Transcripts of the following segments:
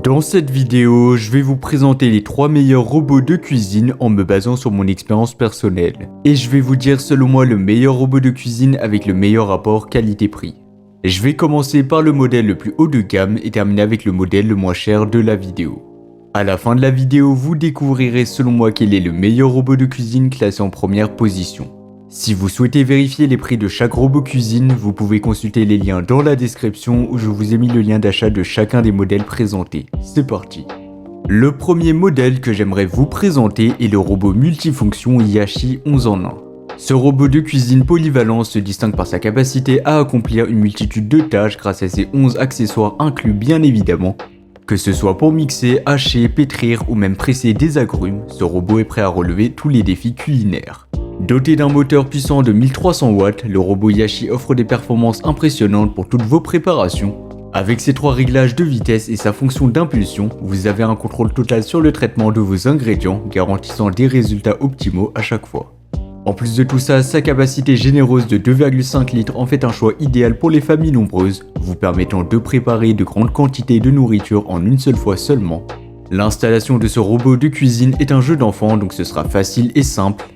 Dans cette vidéo, je vais vous présenter les 3 meilleurs robots de cuisine en me basant sur mon expérience personnelle. Et je vais vous dire selon moi le meilleur robot de cuisine avec le meilleur rapport qualité-prix. Je vais commencer par le modèle le plus haut de gamme et terminer avec le modèle le moins cher de la vidéo. À la fin de la vidéo, vous découvrirez selon moi quel est le meilleur robot de cuisine classé en première position. Si vous souhaitez vérifier les prix de chaque robot cuisine, vous pouvez consulter les liens dans la description où je vous ai mis le lien d'achat de chacun des modèles présentés. C'est parti. Le premier modèle que j'aimerais vous présenter est le robot multifonction Yashi 11 en 1. Ce robot de cuisine polyvalent se distingue par sa capacité à accomplir une multitude de tâches grâce à ses 11 accessoires inclus bien évidemment. Que ce soit pour mixer, hacher, pétrir ou même presser des agrumes, ce robot est prêt à relever tous les défis culinaires. Doté d'un moteur puissant de 1300 watts, le robot Yashi offre des performances impressionnantes pour toutes vos préparations. Avec ses 3 réglages de vitesse et sa fonction d'impulsion, vous avez un contrôle total sur le traitement de vos ingrédients, garantissant des résultats optimaux à chaque fois. En plus de tout ça, sa capacité généreuse de 2,5 litres en fait un choix idéal pour les familles nombreuses, vous permettant de préparer de grandes quantités de nourriture en une seule fois seulement. L'installation de ce robot de cuisine est un jeu d'enfant, donc ce sera facile et simple.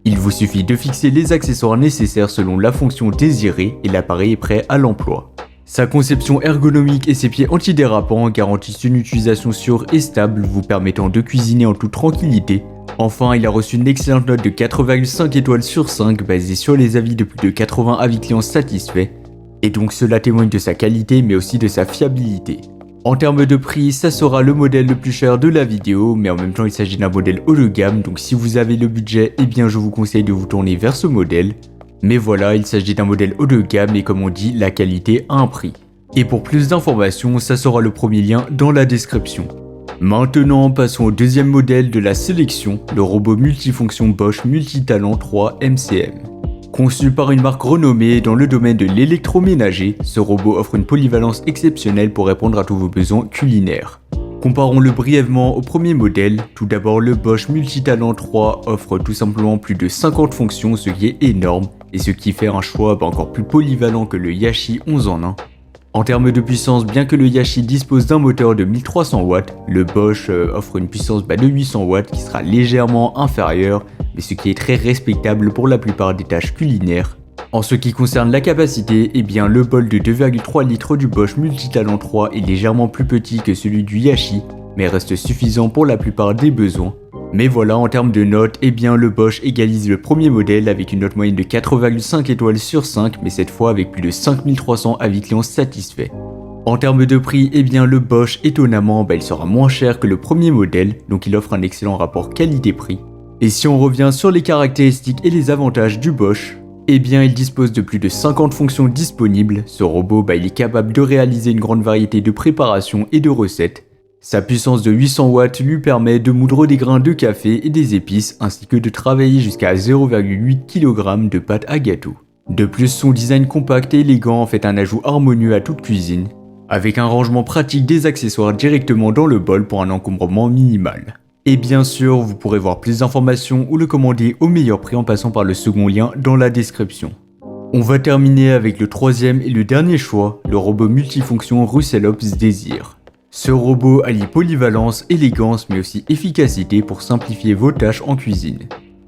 Il vous suffit de fixer les accessoires nécessaires selon la fonction désirée et l'appareil est prêt à l'emploi. Sa conception ergonomique et ses pieds antidérapants garantissent une utilisation sûre et stable vous permettant de cuisiner en toute tranquillité. Enfin, il a reçu une excellente note de 4,5 étoiles sur 5 basée sur les avis de plus de 80 avis clients satisfaits. Et donc cela témoigne de sa qualité mais aussi de sa fiabilité. En termes de prix, ça sera le modèle le plus cher de la vidéo, mais en même temps il s'agit d'un modèle haut de gamme, donc si vous avez le budget, eh bien je vous conseille de vous tourner vers ce modèle. Mais voilà, il s'agit d'un modèle haut de gamme et comme on dit, la qualité a un prix. Et pour plus d'informations, ça sera le premier lien dans la description. Maintenant, passons au deuxième modèle de la sélection, le robot multifonction Bosch Multitalent 3 MCM. Conçu par une marque renommée dans le domaine de l'électroménager, ce robot offre une polyvalence exceptionnelle pour répondre à tous vos besoins culinaires. Comparons-le brièvement au premier modèle. Tout d'abord, le Bosch Multitalent 3 offre tout simplement plus de 50 fonctions, ce qui est énorme, et ce qui fait un choix encore plus polyvalent que le Yashi 11 en 1. En termes de puissance, bien que le Yashi dispose d'un moteur de 1300 watts, le Bosch offre une puissance de 800 watts qui sera légèrement inférieure, mais ce qui est très respectable pour la plupart des tâches culinaires. En ce qui concerne la capacité, eh bien le bol de 2,3 litres du Bosch Multitalent 3 est légèrement plus petit que celui du Yashi, mais reste suffisant pour la plupart des besoins. Mais voilà, en termes de notes, eh bien le Bosch égalise le premier modèle avec une note moyenne de 4,5 étoiles sur 5, mais cette fois avec plus de 5300 avis clients satisfaits. En termes de prix, eh bien le Bosch étonnamment, il sera moins cher que le premier modèle, donc il offre un excellent rapport qualité-prix. Et si on revient sur les caractéristiques et les avantages du Bosch, eh bien il dispose de plus de 50 fonctions disponibles. Ce robot, il est capable de réaliser une grande variété de préparations et de recettes. Sa puissance de 800 watts lui permet de moudre des grains de café et des épices, ainsi que de travailler jusqu'à 0,8 kg de pâte à gâteau. De plus, son design compact et élégant en fait un ajout harmonieux à toute cuisine, avec un rangement pratique des accessoires directement dans le bol pour un encombrement minimal. Et bien sûr, vous pourrez voir plus d'informations ou le commander au meilleur prix en passant par le second lien dans la description. On va terminer avec le troisième et le dernier choix, le robot multifonction Russelops Désir. Ce robot allie polyvalence, élégance mais aussi efficacité pour simplifier vos tâches en cuisine.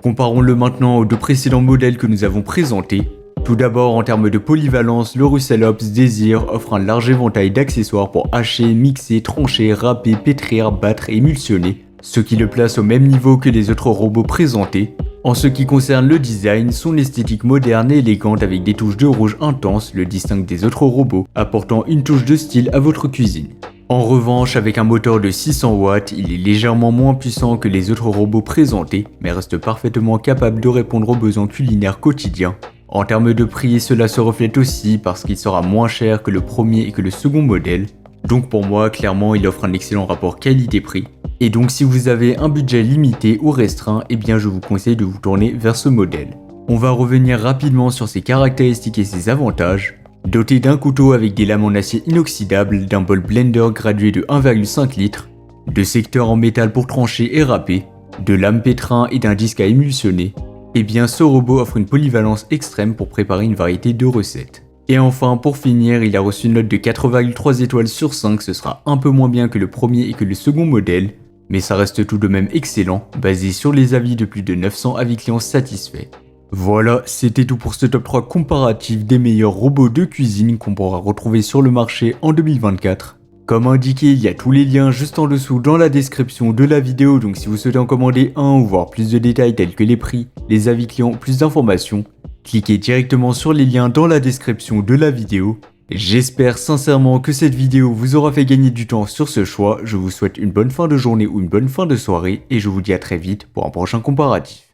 Comparons-le maintenant aux 2 précédents modèles que nous avons présentés. Tout d'abord, en termes de polyvalence, le Russelops Désir offre un large éventail d'accessoires pour hacher, mixer, trancher, râper, pétrir, battre et émulsionner, ce qui le place au même niveau que les autres robots présentés. En ce qui concerne le design, son esthétique moderne et élégante avec des touches de rouge intenses le distingue des autres robots, apportant une touche de style à votre cuisine. En revanche, avec un moteur de 600 watts, il est légèrement moins puissant que les autres robots présentés, mais reste parfaitement capable de répondre aux besoins culinaires quotidiens. En termes de prix, cela se reflète aussi parce qu'il sera moins cher que le premier et que le second modèle. Donc pour moi, clairement, il offre un excellent rapport qualité-prix. Et donc si vous avez un budget limité ou restreint, eh bien je vous conseille de vous tourner vers ce modèle. On va revenir rapidement sur ses caractéristiques et ses avantages. Doté d'un couteau avec des lames en acier inoxydable, d'un bol blender gradué de 1,5 litres, de secteurs en métal pour trancher et râper, de lames pétrin et d'un disque à émulsionner, eh bien ce robot offre une polyvalence extrême pour préparer une variété de recettes. Et enfin, pour finir, il a reçu une note de 4,3 étoiles sur 5, ce sera un peu moins bien que le premier et que le second modèle, mais ça reste tout de même excellent, basé sur les avis de plus de 900 avis clients satisfaits. Voilà, c'était tout pour ce top 3 comparatif des meilleurs robots de cuisine qu'on pourra retrouver sur le marché en 2024. Comme indiqué, il y a tous les liens juste en dessous dans la description de la vidéo, donc si vous souhaitez en commander un ou voir plus de détails tels que les prix, les avis clients, plus d'informations, cliquez directement sur les liens dans la description de la vidéo. J'espère sincèrement que cette vidéo vous aura fait gagner du temps sur ce choix. Je vous souhaite une bonne fin de journée ou une bonne fin de soirée et je vous dis à très vite pour un prochain comparatif.